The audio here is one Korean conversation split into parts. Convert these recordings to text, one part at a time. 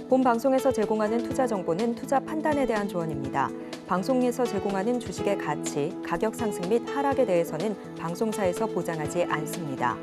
본 방송에서 제공하는 투자 정보는 투자 판단에 대한 조언입니다. 방송에서 제공하는 주식의 가치, 가격 상승 및 하락에 대해서는 방송사에서 보장하지 않습니다.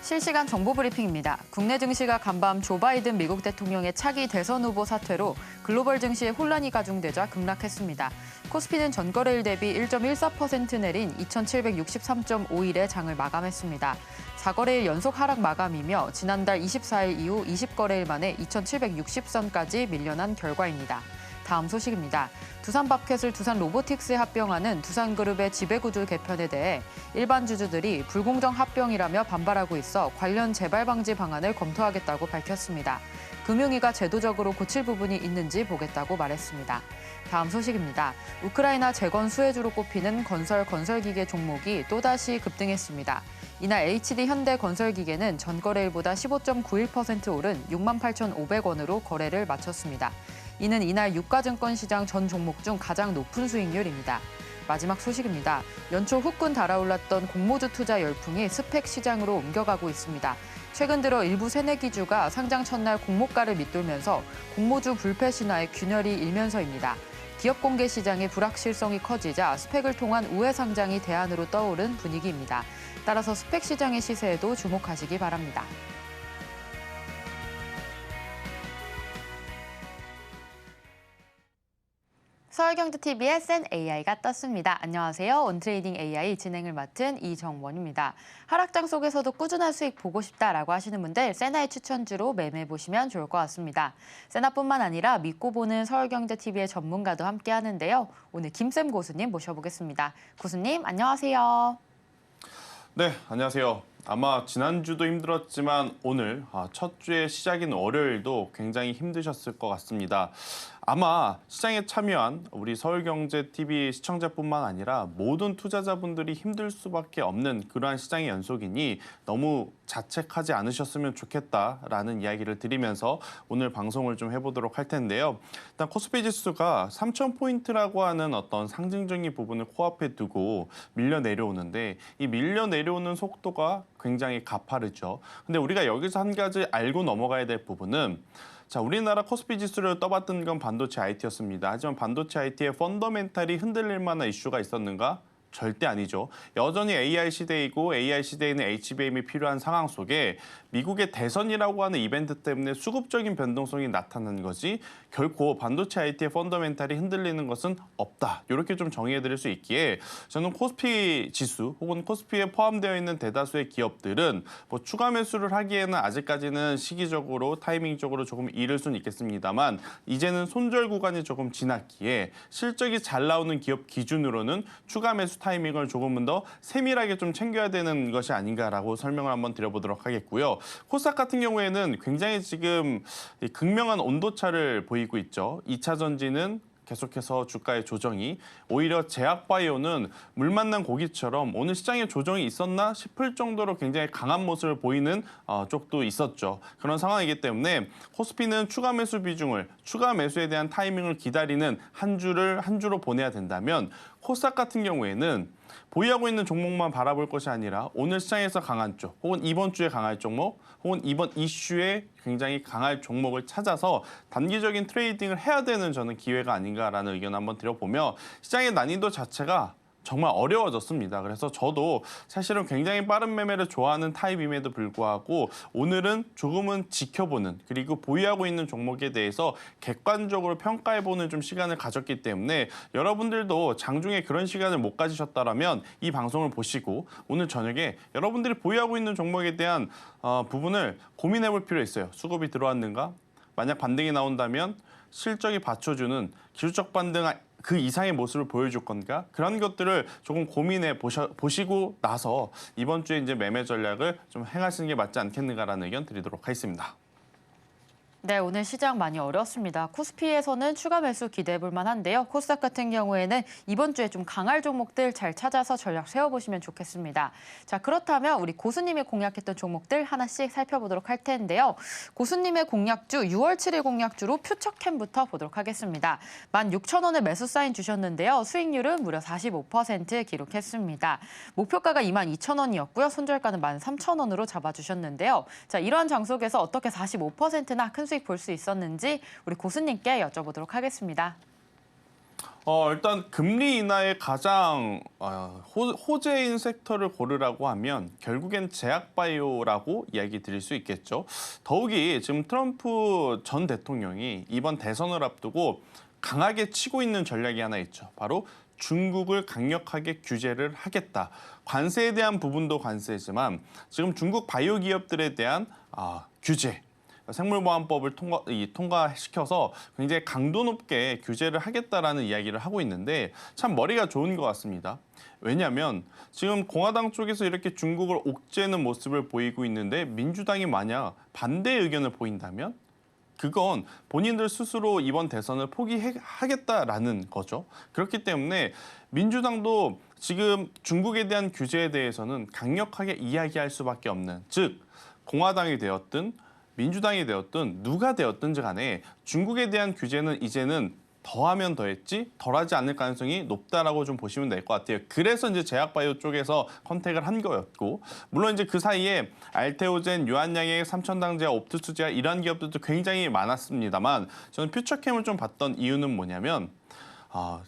실시간 정보 브리핑입니다. 국내 증시가 간밤 조 바이든 미국 대통령의 차기 대선 후보 사퇴로 글로벌 증시에 혼란이 가중되자 급락했습니다. 코스피는 전거래일 대비 1.14% 내린 2,763.5일의 장을 마감했습니다. 4거래일 연속 하락 마감이며 지난달 24일 이후 20거래일 만에 2,760선까지 밀려난 결과입니다. 다음 소식입니다. 두산밥켓을 두산로보틱스에 합병하는 두산그룹의 지배구조 개편에 대해 일반 주주들이 불공정 합병이라며 반발하고 있어 관련 재발 방지 방안을 검토하겠다고 밝혔습니다. 금융위가 제도적으로 고칠 부분이 있는지 보겠다고 말했습니다. 다음 소식입니다. 우크라이나 재건 수혜주로 꼽히는 건설기계 종목이 또다시 급등했습니다. 이날 HD현대건설기계는 전거래일보다 15.91% 오른 68,500원으로 거래를 마쳤습니다. 이는 이날 유가증권 시장 전 종목 중 가장 높은 수익률입니다. 마지막 소식입니다. 연초 후끈 달아올랐던 공모주 투자 열풍이 스펙 시장으로 옮겨가고 있습니다. 최근 들어 일부 새내기주가 상장 첫날 공모가를 밑돌면서 공모주 불패 신화의 균열이 일면서입니다. 기업 공개 시장의 불확실성이 커지자 스펙을 통한 우회 상장이 대안으로 떠오른 분위기입니다. 따라서 스펙 시장의 시세에도 주목하시기 바랍니다. 서울경제TV의 센 AI가 떴습니다. 안녕하세요. 온트레이딩 AI 진행을 맡은 이정원입니다. 하락장 속에서도 꾸준한 수익 보고 싶다라고 하시는 분들 세나의 추천주로 매매해보시면 좋을 것 같습니다. 세나뿐만 아니라 믿고 보는 서울경제TV의 전문가도 함께 하는데요. 오늘 김쌤 고수님 모셔보겠습니다. 고수님 안녕하세요. 네, 안녕하세요. 아마 지난주도 힘들었지만 오늘 첫 주의 시작인 월요일도 굉장히 힘드셨을 것 같습니다. 아마 시장에 참여한 우리 서울경제TV 시청자뿐만 아니라 모든 투자자분들이 힘들 수밖에 없는 그러한 시장의 연속이니 너무 자책하지 않으셨으면 좋겠다라는 이야기를 드리면서 오늘 방송을 좀 해보도록 할 텐데요. 일단 코스피 지수가 3,000포인트라고 하는 어떤 상징적인 부분을 코앞에 두고 밀려 내려오는데 이 밀려 내려오는 속도가 굉장히 가파르죠. 근데 우리가 여기서 한 가지 알고 넘어가야 될 부분은 자, 우리나라 코스피 지수를 떠받든 건 반도체 IT였습니다. 하지만 반도체 IT의 펀더멘탈이 흔들릴 만한 이슈가 있었는가? 절대 아니죠. 여전히 AI 시대이고 AI 시대에는 HBM이 필요한 상황 속에 미국의 대선이라고 하는 이벤트 때문에 수급적인 변동성이 나타나는 거지 결코 반도체 IT의 펀더멘탈이 흔들리는 것은 없다. 이렇게 좀 정의해드릴 수 있기에 저는 코스피 지수 혹은 코스피에 포함되어 있는 대다수의 기업들은 뭐 추가 매수를 하기에는 아직까지는 시기적으로 타이밍적으로 조금 이를 수는 있겠습니다만 이제는 손절 구간이 조금 지났기에 실적이 잘 나오는 기업 기준으로는 추가 매수 타이밍을 조금은 더 세밀하게 좀 챙겨야 되는 것이 아닌가라고 설명을 한번 드려보도록 하겠고요. 코스닥 같은 경우에는 굉장히 지금 극명한 온도차를 보이고 있죠. 2차 전지는 계속해서 주가의 조정이 오히려 제약바이오는 물 만난 고기처럼 오늘 시장에 조정이 있었나 싶을 정도로 굉장히 강한 모습을 보이는 쪽도 있었죠. 그런 상황이기 때문에 코스피는 추가 매수 비중을 추가 매수에 대한 타이밍을 기다리는 한 주로 보내야 된다면 코스닥 같은 경우에는 보유하고 있는 종목만 바라볼 것이 아니라 오늘 시장에서 강한 쪽 혹은 이번 주에 강할 종목 혹은 이번 이슈에 굉장히 강할 종목을 찾아서 단기적인 트레이딩을 해야 되는 저는 기회가 아닌가라는 의견을 한번 드려보며 시장의 난이도 자체가 정말 어려워졌습니다. 그래서 저도 사실은 굉장히 빠른 매매를 좋아하는 타입임에도 불구하고 오늘은 조금은 지켜보는 그리고 보유하고 있는 종목에 대해서 객관적으로 평가해보는 좀 시간을 가졌기 때문에 여러분들도 장중에 그런 시간을 못 가지셨다면 이 방송을 보시고 오늘 저녁에 여러분들이 보유하고 있는 종목에 대한 부분을 고민해볼 필요 있어요. 수급이 들어왔는가? 만약 반등이 나온다면 실적이 받쳐주는 기술적 반등 그 이상의 모습을 보여줄 건가? 그런 것들을 조금 고민해 보시고 나서 이번 주에 이제 매매 전략을 좀 행하시는 게 맞지 않겠는가라는 의견 드리도록 하겠습니다. 네, 오늘 시장 많이 어렵습니다. 코스피에서는 추가 매수 기대해볼 만한데요. 코스닥 같은 경우에는 이번 주에 좀 강할 종목들 잘 찾아서 전략 세워보시면 좋겠습니다. 자, 그렇다면 우리 고수님이 공략했던 종목들 하나씩 살펴보도록 할 텐데요. 고수님의 공략주 6월 7일 공략주로 퓨처캠부터 보도록 하겠습니다. 16,000원의 매수 사인 주셨는데요. 수익률은 무려 45% 기록했습니다. 목표가가 22,000원이었고요. 손절가는 13,000원으로 잡아주셨는데요. 자, 이러한 장속에서 어떻게 45%나 큰 수익 볼 수 있었는지 우리 고수님께 여쭤보도록 하겠습니다. 일단 금리 인하의 가장 호재인 섹터를 고르라고 하면 결국엔 제약바이오라고 이야기 드릴 수 있겠죠. 더욱이 지금 트럼프 전 대통령이 이번 대선을 앞두고 강하게 치고 있는 전략이 하나 있죠. 바로 중국을 강력하게 규제를 하겠다. 관세에 대한 부분도 관세지만 지금 중국 바이오 기업들에 대한 규제, 생물보안법을 통과시켜서 굉장히 강도 높게 규제를 하겠다라는 이야기를 하고 있는데 참 머리가 좋은 것 같습니다. 왜냐하면 지금 공화당 쪽에서 이렇게 중국을 옥죄는 모습을 보이고 있는데 민주당이 만약 반대 의견을 보인다면 그건 본인들 스스로 이번 대선을 포기하겠다라는 거죠. 그렇기 때문에 민주당도 지금 중국에 대한 규제에 대해서는 강력하게 이야기할 수밖에 없는, 즉 공화당이 되었든 민주당이 되었든 누가 되었든 간에 중국에 대한 규제는 이제는 더하면 더했지 덜하지 않을 가능성이 높다라고 좀 보시면 될 것 같아요. 그래서 이제 제약바이오 쪽에서 컨택을 한 거였고, 물론 이제 그 사이에 알테오젠, 유한양액, 삼천당제약, 옵트수제약 이런 기업들도 굉장히 많았습니다만 저는 퓨처캠을 좀 봤던 이유는 뭐냐면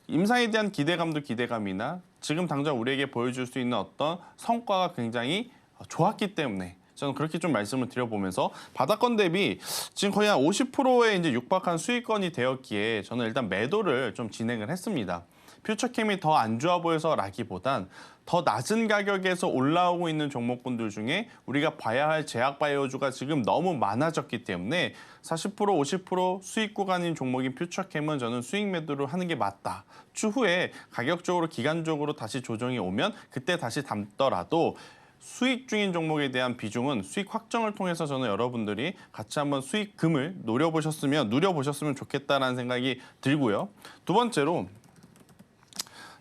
임상에 대한 기대감도 기대감이나 지금 당장 우리에게 보여줄 수 있는 어떤 성과가 굉장히 좋았기 때문에 저는 그렇게 좀 말씀을 드려보면서 바닥권 대비 지금 거의 한 50%에 이제 육박한 수익권이 되었기에 저는 일단 매도를 좀 진행을 했습니다. 퓨처캠이 더 안 좋아 보여서라기보단 더 낮은 가격에서 올라오고 있는 종목군들 중에 우리가 봐야 할 제약바이오주가 지금 너무 많아졌기 때문에 40%, 50% 수익 구간인 종목인 퓨처캠은 저는 수익 매도를 하는 게 맞다. 추후에 가격적으로 기간적으로 다시 조정이 오면 그때 다시 담더라도 수익 중인 종목에 대한 비중은 수익 확정을 통해서 저는 여러분들이 같이 한번 수익금을 누려보셨으면 좋겠다라는 생각이 들고요. 두 번째로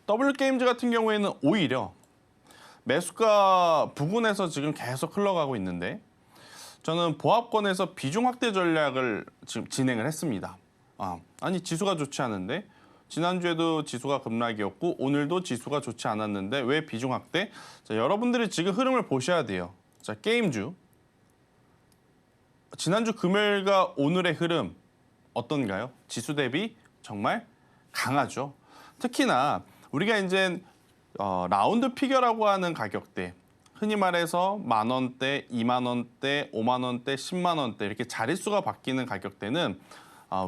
W게임즈 같은 경우에는 오히려 매수가 부근에서 지금 계속 흘러가고 있는데 저는 보합권에서 비중 확대 전략을 지금 진행을 했습니다. 아니 지수가 좋지 않은데 지난주에도 지수가 급락이었고 오늘도 지수가 좋지 않았는데 왜 비중 확대? 자, 여러분들이 지금 흐름을 보셔야 돼요. 자, 게임주. 지난주 금요일과 오늘의 흐름 어떤가요? 지수 대비 정말 강하죠. 특히나 우리가 이제 라운드 피겨라고 하는 가격대, 흔히 말해서 10,000원대, 20,000원대, 50,000원대, 100,000원대 이렇게 자릿수가 바뀌는 가격대는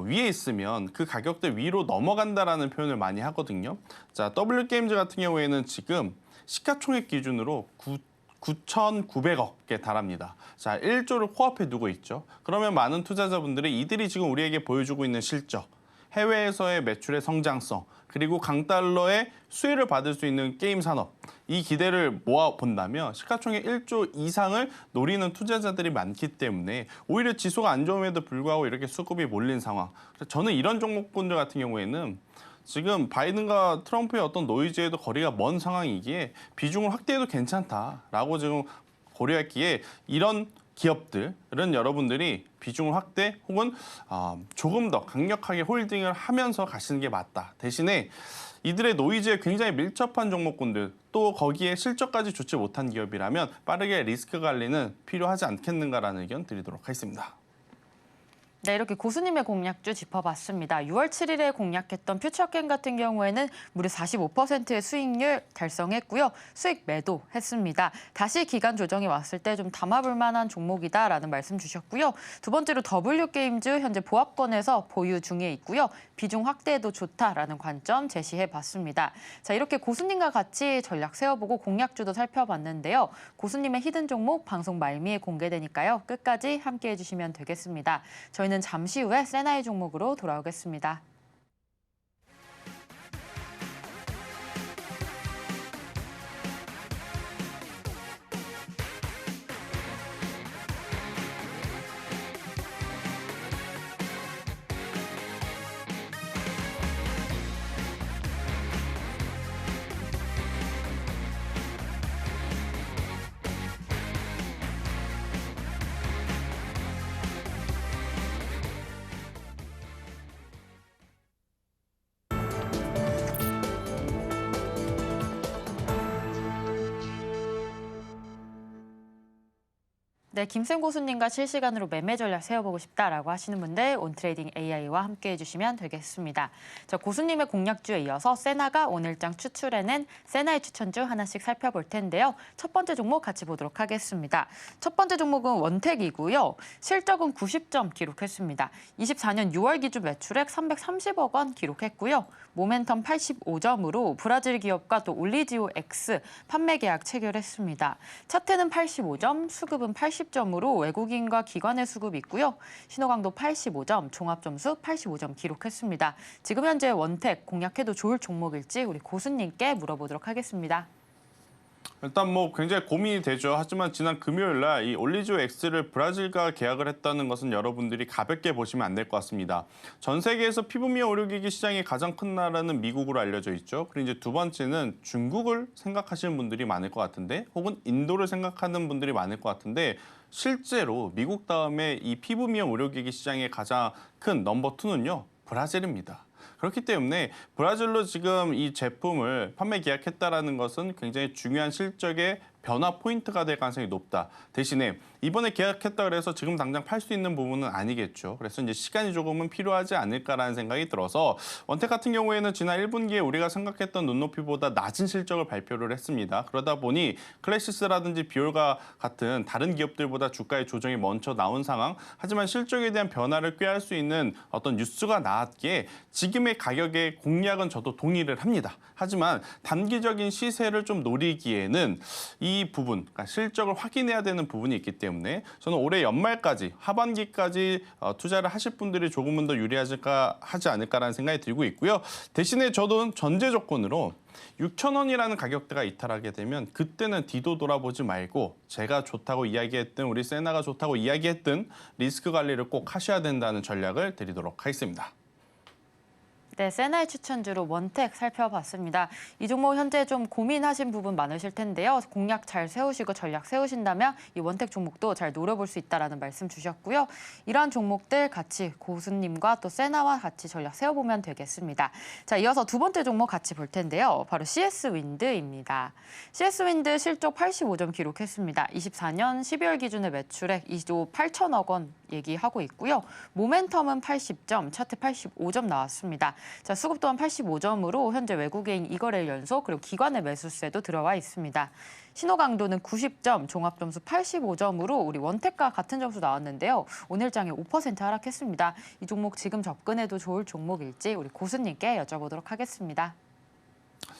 위에 있으면 그 가격대 위로 넘어간다라는 표현을 많이 하거든요. 자, W게임즈 같은 경우에는 지금 시가총액 기준으로 9,900억에 달합니다. 자, 1조를 코앞에 두고 있죠. 그러면 많은 투자자분들이 이들이 지금 우리에게 보여주고 있는 실적, 해외에서의 매출의 성장성, 그리고 강달러의 수혜를 받을 수 있는 게임 산업, 이 기대를 모아본다면 시가총액 1조 이상을 노리는 투자자들이 많기 때문에 오히려 지수가 안 좋음에도 불구하고 이렇게 수급이 몰린 상황. 저는 이런 종목군들 같은 경우에는 지금 바이든과 트럼프의 어떤 노이즈에도 거리가 먼 상황이기에 비중을 확대해도 괜찮다라고 지금 고려했기에 이런 기업들은 여러분들이 비중을 확대 혹은 조금 더 강력하게 홀딩을 하면서 가시는 게 맞다. 대신에 이들의 노이즈에 굉장히 밀접한 종목군들 또 거기에 실적까지 좋지 못한 기업이라면 빠르게 리스크 관리는 필요하지 않겠는가라는 의견 드리도록 하겠습니다. 네, 이렇게 고수님의 공략주 짚어봤습니다. 6월 7일에 공략했던 퓨처캠 같은 경우에는 무려 45%의 수익률 달성했고요. 수익 매도했습니다. 다시 기간 조정이 왔을 때 좀 담아볼 만한 종목이다라는 말씀 주셨고요. 두 번째로 W게임즈 현재 보합권에서 보유 중에 있고요. 비중 확대에도 좋다라는 관점 제시해봤습니다. 자, 이렇게 고수님과 같이 전략 세워보고 공략주도 살펴봤는데요. 고수님의 히든 종목 방송 말미에 공개되니까요. 끝까지 함께해 주시면 되겠습니다. 저희는 잠시 후에 세나이 종목으로 돌아오겠습니다. 네, 김쌤 고수님과 실시간으로 매매 전략 세워보고 싶다라고 하시는 분들 온트레이딩 AI와 함께 해주시면 되겠습니다. 자, 고수님의 공략주에 이어서 세나가 오늘장 추출해낸 세나의 추천주 하나씩 살펴볼 텐데요. 첫 번째 종목 같이 보도록 하겠습니다. 첫 번째 종목은 원택이고요. 실적은 90점 기록했습니다. 24년 6월 기준 매출액 330억 원 기록했고요. 모멘텀 85점으로 브라질 기업과 또 올리지오 X 판매 계약 체결했습니다. 차트는 85점, 수급은 80점으로 외국인과 기관의 수급이 있고요. 신호강도 85점, 종합점수 85점 기록했습니다. 지금 현재 원택 공략해도 좋을 종목일지 우리 고수님께 물어보도록 하겠습니다. 일단 뭐 굉장히 고민이 되죠. 하지만 지난 금요일 날 이 올리지오 X를 브라질과 계약을 했다는 것은 여러분들이 가볍게 보시면 안 될 것 같습니다. 전 세계에서 피부미용 의료기기 시장이 가장 큰 나라는 미국으로 알려져 있죠. 그리고 이제 두 번째는 중국을 생각하시는 분들이 많을 것 같은데, 혹은 인도를 생각하는 분들이 많을 것 같은데, 실제로 미국 다음에 이 피부미용 의료기기 시장의 가장 큰 넘버 2는요, 브라질입니다. 그렇기 때문에 브라질로 지금 이 제품을 판매 계약했다라는 것은 굉장히 중요한 실적의 변화 포인트가 될 가능성이 높다. 대신에 이번에 계약했다 그래서 지금 당장 팔 수 있는 부분은 아니겠죠. 그래서 이제 시간이 조금은 필요하지 않을까라는 생각이 들어서 원택 같은 경우에는 지난 1분기에 우리가 생각했던 눈높이보다 낮은 실적을 발표를 했습니다. 그러다 보니 클래시스라든지 비올과 같은 다른 기업들보다 주가의 조정이 먼저 나온 상황. 하지만 실적에 대한 변화를 꾀할 수 있는 어떤 뉴스가 나왔기에 지금의 가격의 공략은 저도 동의를 합니다. 하지만 단기적인 시세를 좀 노리기에는 이 부분, 그러니까 실적을 확인해야 되는 부분이 있기 때문에 저는 올해 연말까지, 하반기까지 투자를 하실 분들이 조금은 더 하지 않을까라는 생각이 들고 있고요. 대신에 저도 전제 조건으로 6,000원이라는 가격대가 이탈하게 되면 그때는 뒤도 돌아보지 말고 제가 좋다고 이야기했던, 우리 세나가 좋다고 이야기했던 리스크 관리를 꼭 하셔야 된다는 전략을 드리도록 하겠습니다. 네, 세나의 추천주로 원택 살펴봤습니다. 이 종목 현재 좀 고민하신 부분 많으실 텐데요. 공략 잘 세우시고 전략 세우신다면 이 원택 종목도 잘 노려볼 수 있다는 말씀 주셨고요. 이러한 종목들 같이 고수님과 또 세나와 같이 전략 세워보면 되겠습니다. 자, 이어서 두 번째 종목 같이 볼 텐데요. 바로 CS윈드입니다. CS윈드 실적 85점 기록했습니다. 24년 12월 기준의 매출액 2조 8천억 원 얘기하고 있고요. 모멘텀은 80점, 차트 85점 나왔습니다. 자, 수급 또한 85점으로 현재 외국인 2거래일 연속, 그리고 기관의 매수세도 들어와 있습니다. 신호 강도는 90점, 종합점수 85점으로 우리 원택과 같은 점수 나왔는데요. 오늘장에 5% 하락했습니다. 이 종목 지금 접근해도 좋을 종목일지 우리 고수님께 여쭤보도록 하겠습니다.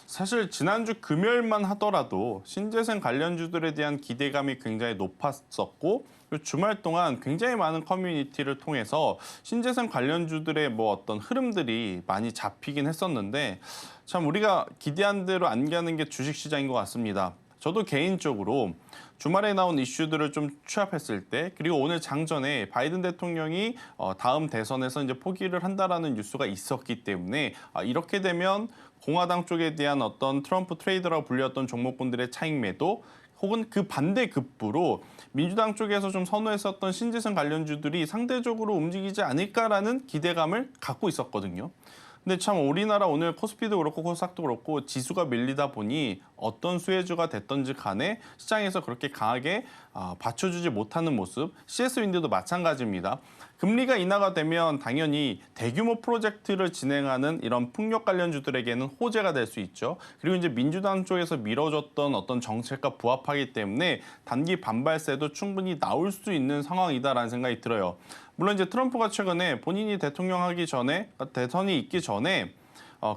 사실 지난주 금요일만 하더라도 신재생 관련주들에 대한 기대감이 굉장히 높았었고, 그리고 주말 동안 굉장히 많은 커뮤니티를 통해서 신재생 관련주들의 뭐 어떤 흐름들이 많이 잡히긴 했었는데, 참 우리가 기대한 대로 안 가는 게 주식시장인 것 같습니다. 저도 개인적으로 주말에 나온 이슈들을 좀 취합했을 때, 그리고 오늘 장전에 바이든 대통령이 다음 대선에서 이제 포기를 한다라는 뉴스가 있었기 때문에 이렇게 되면 공화당 쪽에 대한 어떤 트럼프 트레이더라고 불렸던 종목군들의 차익 매도, 혹은 그 반대급부로 민주당 쪽에서 좀 선호했었던 신재생 관련주들이 상대적으로 움직이지 않을까라는 기대감을 갖고 있었거든요. 근데 참 우리나라 오늘 코스피도 그렇고 코스닥도 그렇고 지수가 밀리다 보니 어떤 수혜주가 됐던지 간에 시장에서 그렇게 강하게 받쳐주지 못하는 모습, CS윈드도 마찬가지입니다. 금리가 인하가 되면 당연히 대규모 프로젝트를 진행하는 이런 풍력 관련주들에게는 호재가 될 수 있죠. 그리고 이제 민주당 쪽에서 밀어줬던 어떤 정책과 부합하기 때문에 단기 반발세도 충분히 나올 수 있는 상황이다라는 생각이 들어요. 물론 이제 트럼프가 최근에 본인이 대통령 하기 전에, 대선이 있기 전에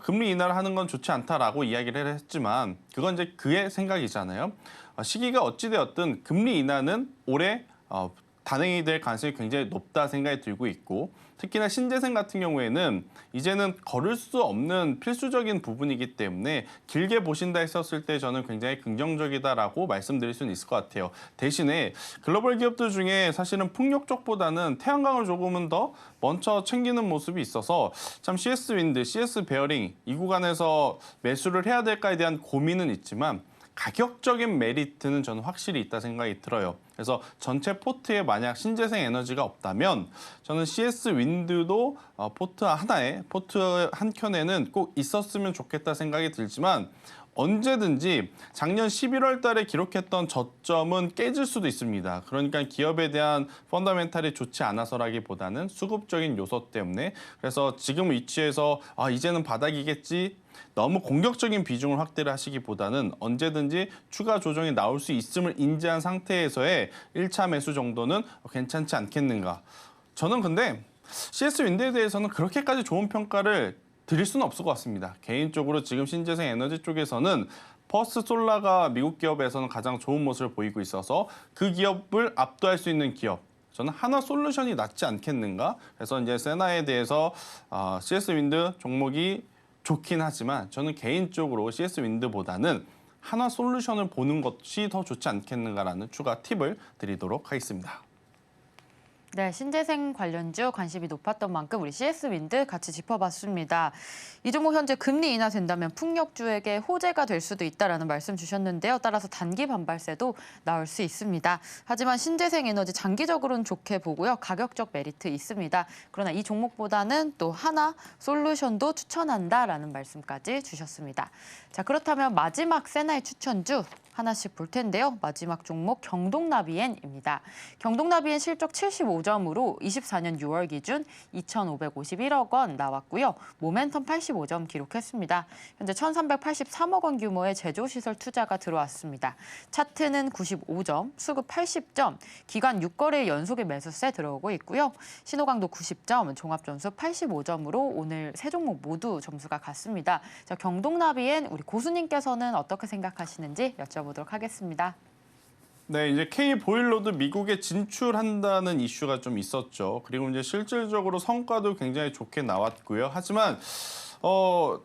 금리 인하를 하는 건 좋지 않다라고 이야기를 했지만 그건 이제 그의 생각이잖아요. 시기가 어찌되었든 금리 인하는 올해 단행이 될 가능성이 굉장히 높다 생각이 들고 있고, 특히나 신재생 같은 경우에는 이제는 거를 수 없는 필수적인 부분이기 때문에 길게 보신다 했었을 때 저는 굉장히 긍정적이다라고 말씀드릴 수는 있을 것 같아요. 대신에 글로벌 기업들 중에 사실은 풍력 쪽보다는 태양광을 조금은 더 먼저 챙기는 모습이 있어서 참 CS윈드, CS베어링 이 구간에서 매수를 해야 될까에 대한 고민은 있지만 가격적인 메리트는 저는 확실히 있다 생각이 들어요. 그래서 전체 포트에 만약 신재생 에너지가 없다면 저는 CS윈드도 포트 한 켠에는 꼭 있었으면 좋겠다 생각이 들지만 언제든지 작년 11월 달에 기록했던 저점은 깨질 수도 있습니다. 그러니까 기업에 대한 펀더멘탈이 좋지 않아서라기보다는 수급적인 요소 때문에 그래서 지금 위치에서 이제는 바닥이겠지 너무 공격적인 비중을 확대를 하시기보다는 언제든지 추가 조정이 나올 수 있음을 인지한 상태에서의 1차 매수 정도는 괜찮지 않겠는가. 저는 근데 CS 윈드에 대해서는 그렇게까지 좋은 평가를 드릴 수는 없을 것 같습니다. 개인적으로 지금 신재생 에너지 쪽에서는 퍼스솔라가 미국 기업에서는 가장 좋은 모습을 보이고 있어서 그 기업을 압도할 수 있는 기업. 저는 하나솔루션이 낫지 않겠는가? 그래서 이제 세나에 대해서 CS 윈드 종목이 좋긴 하지만 저는 개인적으로 CS 윈드보다는 하나솔루션을 보는 것이 더 좋지 않겠는가라는 추가 팁을 드리도록 하겠습니다. 네, 신재생 관련주 관심이 높았던 만큼 우리 CS 윈드 같이 짚어봤습니다. 이 종목 현재 금리 인하된다면 풍력주에게 호재가 될 수도 있다라는 말씀 주셨는데요. 따라서 단기 반발세도 나올 수 있습니다. 하지만 신재생 에너지 장기적으로는 좋게 보고요. 가격적 메리트 있습니다. 그러나 이 종목보다는 또 하나 솔루션도 추천한다라는 말씀까지 주셨습니다. 자, 그렇다면 마지막 세나의 추천주 하나씩 볼 텐데요. 마지막 종목 경동나비엔입니다. 경동나비엔 실적 75점으로 24년 6월 기준 2,551억 원 나왔고요. 모멘텀 85점 기록했습니다. 현재 1,383억 원 규모의 제조시설 투자가 들어왔습니다. 차트는 95점, 수급 80점, 기간 6거래 연속의 매수세 들어오고 있고요. 신호강도 90점, 종합점수 85점으로 오늘 세 종목 모두 점수가 같습니다. 자, 경동나비엔 우리 고수님께서는 어떻게 생각하시는지 여쭤보도록 하겠습니다. 네, 이제 K 보일러도 미국에 진출한다는 이슈가 좀 있었죠. 그리고 이제 실질적으로 성과도 굉장히 좋게 나왔고요. 하지만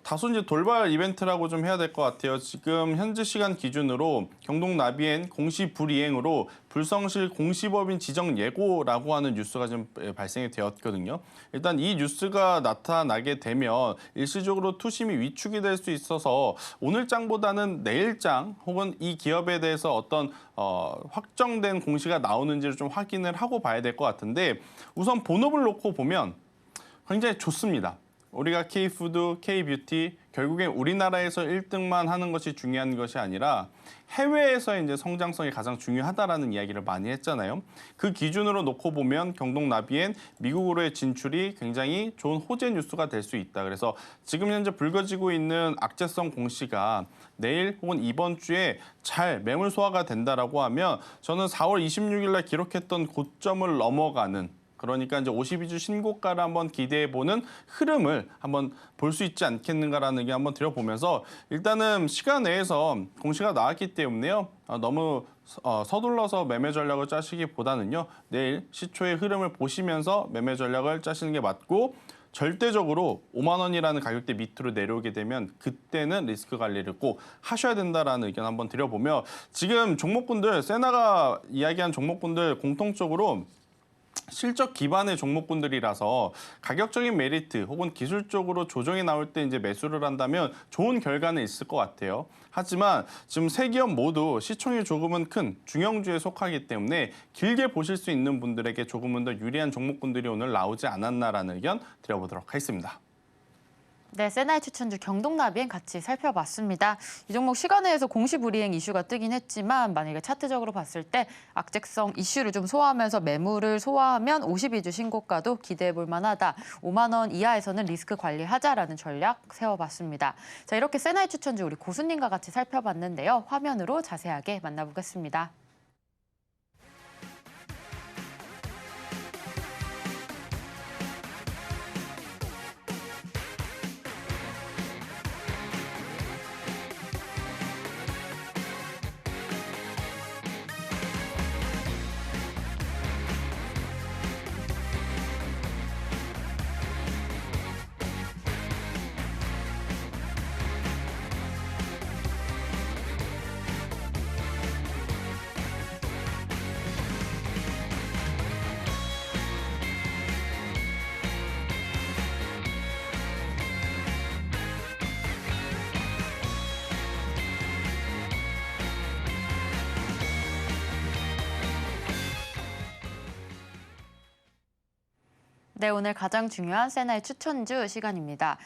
다소 이제 돌발 이벤트라고 좀 해야 될 것 같아요. 지금 현재 시간 기준으로 경동나비엔 공시 불이행으로 불성실 공시법인 지정 예고라고 하는 뉴스가 좀 발생이 되었거든요. 일단 이 뉴스가 나타나게 되면 일시적으로 투심이 위축이 될 수 있어서 오늘 장보다는 내일 장 혹은 이 기업에 대해서 어떤 확정된 공시가 나오는지를 좀 확인을 하고 봐야 될 것 같은데 우선 본업을 놓고 보면 굉장히 좋습니다. 우리가 K푸드, K뷰티 결국엔 우리나라에서 1등만 하는 것이 중요한 것이 아니라 해외에서 이제 성장성이 가장 중요하다라는 이야기를 많이 했잖아요. 그 기준으로 놓고 보면 경동나비엔 미국으로의 진출이 굉장히 좋은 호재 뉴스가 될 수 있다. 그래서 지금 현재 불거지고 있는 악재성 공시가 내일 혹은 이번 주에 잘 매물 소화가 된다라고 하면 저는 4월 26일 날 기록했던 고점을 넘어가는 그러니까 이제 52주 신고가를 한번 기대해보는 흐름을 한번 볼 수 있지 않겠는가라는 의견 한번 드려보면서 일단은 시간 내에서 공시가 나왔기 때문에요. 너무 서둘러서 매매 전략을 짜시기보다는요. 내일 시초의 흐름을 보시면서 매매 전략을 짜시는 게 맞고 절대적으로 5만 원이라는 가격대 밑으로 내려오게 되면 그때는 리스크 관리를 꼭 하셔야 된다라는 의견 한번 드려보며 지금 종목군들 세나가 이야기한 종목군들 공통적으로 실적 기반의 종목군들이라서 가격적인 메리트 혹은 기술적으로 조정이 나올 때 이제 매수를 한다면 좋은 결과는 있을 것 같아요. 하지만 지금 세 기업 모두 시총이 조금은 큰 중형주에 속하기 때문에 길게 보실 수 있는 분들에게 조금은 더 유리한 종목군들이 오늘 나오지 않았나라는 의견 드려보도록 하겠습니다. 네, 세나의 추천주 경동나비엔 같이 살펴봤습니다. 이 종목 시간외에서 공시불이행 이슈가 뜨긴 했지만 만약에 차트적으로 봤을 때 악재성 이슈를 좀 소화하면서 매물을 소화하면 52주 신고가도 기대해볼 만하다. 5만 원 이하에서는 리스크 관리하자라는 전략 세워봤습니다. 자, 이렇게 세나의 추천주 우리 고수님과 같이 살펴봤는데요. 화면으로 자세하게 만나보겠습니다. 네, 오늘 가장 중요한 세나의 추천주 시간입니다.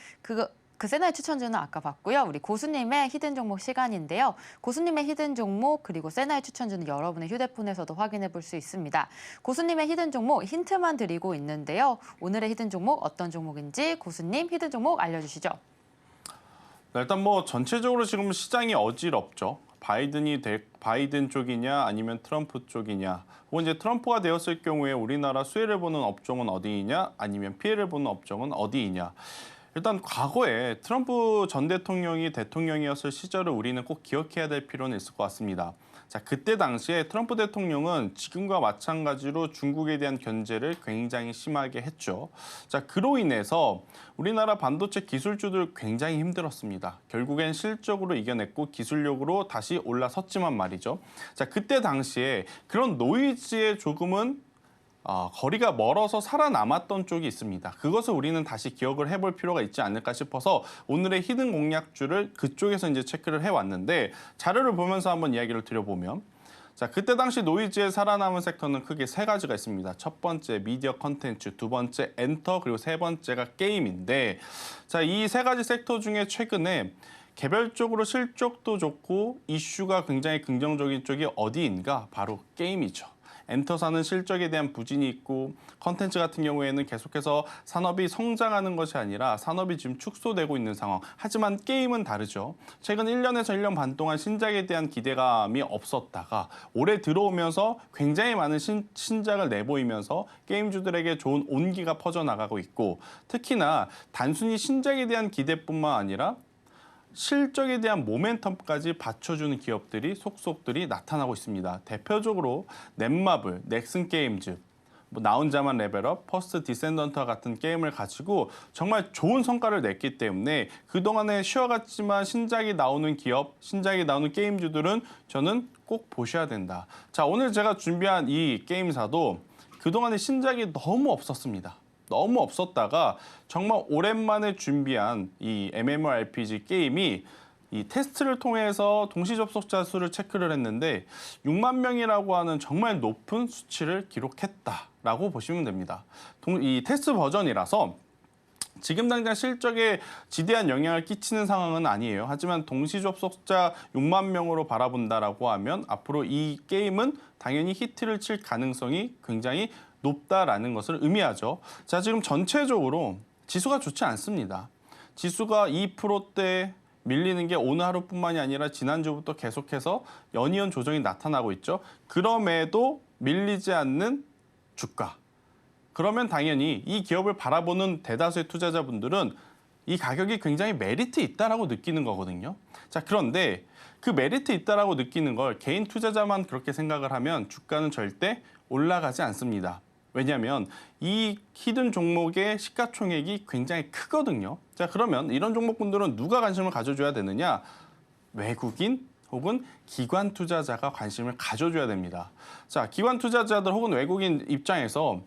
다크세나의 추천주는 아까 봤고요. 우리 고수님의 히든 종목 시간인데요. 고수님의 히든 종목 그리고 세나의 추천주는 여러분의 휴대폰에서도 확인해 볼 수 있습니다. 고수님의 히든 종목 힌트만 드리고 있는데요. 오늘의 히든 종목 어떤 종목인지 고수님 히든 종목 알려주시죠. 네, 일단 뭐 전체적으로 지금 시장이 어지럽죠. 바이든 쪽이냐 아니면 트럼프 쪽이냐. 혹은 이제 트럼프가 되었을 경우에 우리나라 수혜를 보는 업종은 어디이냐 아니면 피해를 보는 업종은 어디이냐. 일단 과거에 트럼프 전 대통령이 대통령이었을 시절을 우리는 꼭 기억해야 될 필요는 있을 것 같습니다. 자, 그때 당시에 트럼프 대통령은 지금과 마찬가지로 중국에 대한 견제를 굉장히 심하게 했죠. 자, 그로 인해서 우리나라 반도체 기술주들 굉장히 힘들었습니다. 결국엔 실적으로 이겨냈고 기술력으로 다시 올라섰지만 말이죠. 자, 그때 당시에 그런 노이즈에 조금은 거리가 멀어서 살아남았던 쪽이 있습니다. 그것을 우리는 다시 기억을 해볼 필요가 있지 않을까 싶어서 오늘의 히든 공략주를 그쪽에서 이제 체크를 해왔는데 자료를 보면서 한번 이야기를 드려보면 자, 그때 당시 노이즈에 살아남은 섹터는 크게 세 가지가 있습니다. 첫 번째 미디어 컨텐츠, 두 번째 엔터, 그리고 세 번째가 게임인데 자, 이 세 가지 섹터 중에 최근에 개별적으로 실적도 좋고 이슈가 굉장히 긍정적인 쪽이 어디인가? 바로 게임이죠. 엔터사는 실적에 대한 부진이 있고 컨텐츠 같은 경우에는 계속해서 산업이 성장하는 것이 아니라 산업이 지금 축소되고 있는 상황. 하지만 게임은 다르죠. 최근 1년에서 1년 반 동안 신작에 대한 기대감이 없었다가 올해 들어오면서 굉장히 많은 신작을 내보이면서 게임주들에게 좋은 온기가 퍼져나가고 있고 특히나 단순히 신작에 대한 기대뿐만 아니라 실적에 대한 모멘텀까지 받쳐주는 기업들이 속속들이 나타나고 있습니다. 대표적으로 넷마블, 넥슨 게임즈, 나 혼자만 레벨업, 퍼스트 디센던트와 같은 게임을 가지고 정말 좋은 성과를 냈기 때문에 그동안에 쉬어갔지만 신작이 나오는 기업, 신작이 나오는 게임주들은 저는 꼭 보셔야 된다. 자, 오늘 제가 준비한 이 게임사도 그동안에 신작이 너무 없었습니다. 너무 없었다가 정말 오랜만에 준비한 이 MMORPG 게임이 이 테스트를 통해서 동시 접속자 수를 체크를 했는데 6만 명이라고 하는 정말 높은 수치를 기록했다라고 보시면 됩니다. 이 테스트 버전이라서 지금 당장 실적에 지대한 영향을 끼치는 상황은 아니에요. 하지만 동시 접속자 6만 명으로 바라본다라고 하면 앞으로 이 게임은 당연히 히트를 칠 가능성이 굉장히 높다라는 것을 의미하죠. 자, 지금 전체적으로 지수가 좋지 않습니다. 지수가 2%대 밀리는 게 오늘 하루뿐만이 아니라 지난주부터 계속해서 연이은 조정이 나타나고 있죠. 그럼에도 밀리지 않는 주가. 그러면 당연히 이 기업을 바라보는 대다수의 투자자분들은 이 가격이 굉장히 메리트 있다라고 느끼는 거거든요. 자, 그런데 그 메리트 있다라고 느끼는 걸 개인 투자자만 그렇게 생각을 하면 주가는 절대 올라가지 않습니다. 왜냐하면 이 히든 종목의 시가총액이 굉장히 크거든요. 자, 그러면 이런 종목분들은 누가 관심을 가져줘야 되느냐? 외국인 혹은 기관 투자자가 관심을 가져줘야 됩니다. 자, 기관 투자자들 혹은 외국인 입장에서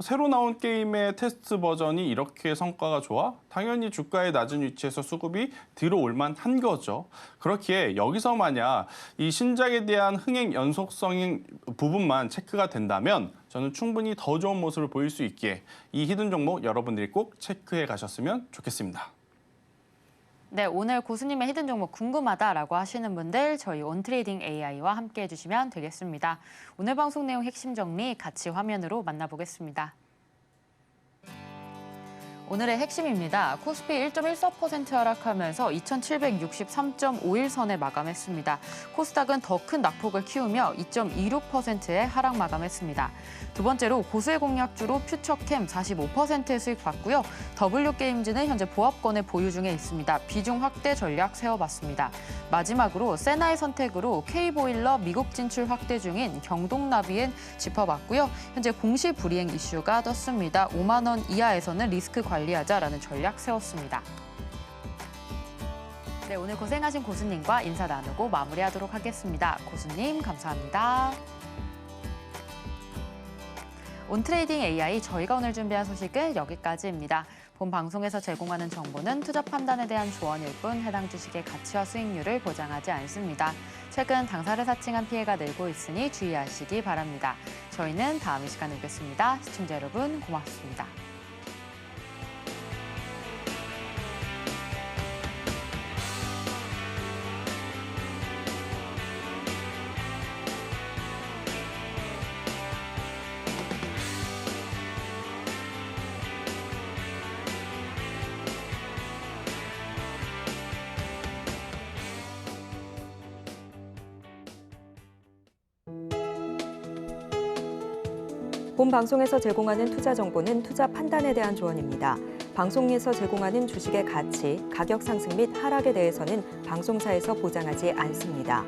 새로 나온 게임의 테스트 버전이 이렇게 성과가 좋아? 당연히 주가의 낮은 위치에서 수급이 들어올 만한 거죠. 그렇기에 여기서 만약 이 신작에 대한 흥행 연속성 부분만 체크가 된다면 저는 충분히 더 좋은 모습을 보일 수 있기에 이 히든 종목 여러분들이 꼭 체크해 가셨으면 좋겠습니다. 네, 오늘 고수님의 히든 종목 궁금하다라고 하시는 분들 저희 온트레이딩 AI와 함께 해주시면 되겠습니다. 오늘 방송 내용 핵심 정리 같이 화면으로 만나보겠습니다. 오늘의 핵심입니다. 코스피 1.14% 하락하면서 2763.51선에 마감했습니다. 코스닥은 더 큰 낙폭을 키우며 2.26%의 하락 마감했습니다. 두 번째로 고수의 공략주로 퓨처캠 45%의 수익 봤고요. W게임즈는 현재 보합권에 보유 중에 있습니다. 비중 확대 전략 세워봤습니다. 마지막으로 세나의 선택으로 K보일러 미국 진출 확대 중인 경동나비엔 짚어봤고요. 현재 공시 불이행 이슈가 떴습니다. 5만 원 이하에서는 리스크 관리하자라는 전략 세웠습니다. 네, 오늘 고생하신 고수님과 인사 나누고 마무리하도록 하겠습니다. 고수님 감사합니다. 온트레이딩 AI 저희가 오늘 준비한 소식은 여기까지입니다. 본 방송에서 제공하는 정보는 투자 판단에 대한 조언일 뿐 해당 주식의 가치와 수익률을 보장하지 않습니다. 최근 당사를 사칭한 피해가 늘고 있으니 주의하시기 바랍니다. 저희는 다음 이 시간에 뵙겠습니다. 시청자 여러분 고맙습니다. 본 방송에서 제공하는 투자 정보는 투자 판단에 대한 조언입니다. 방송에서 제공하는 주식의 가치, 가격 상승 및 하락에 대해서는 방송사에서 보장하지 않습니다.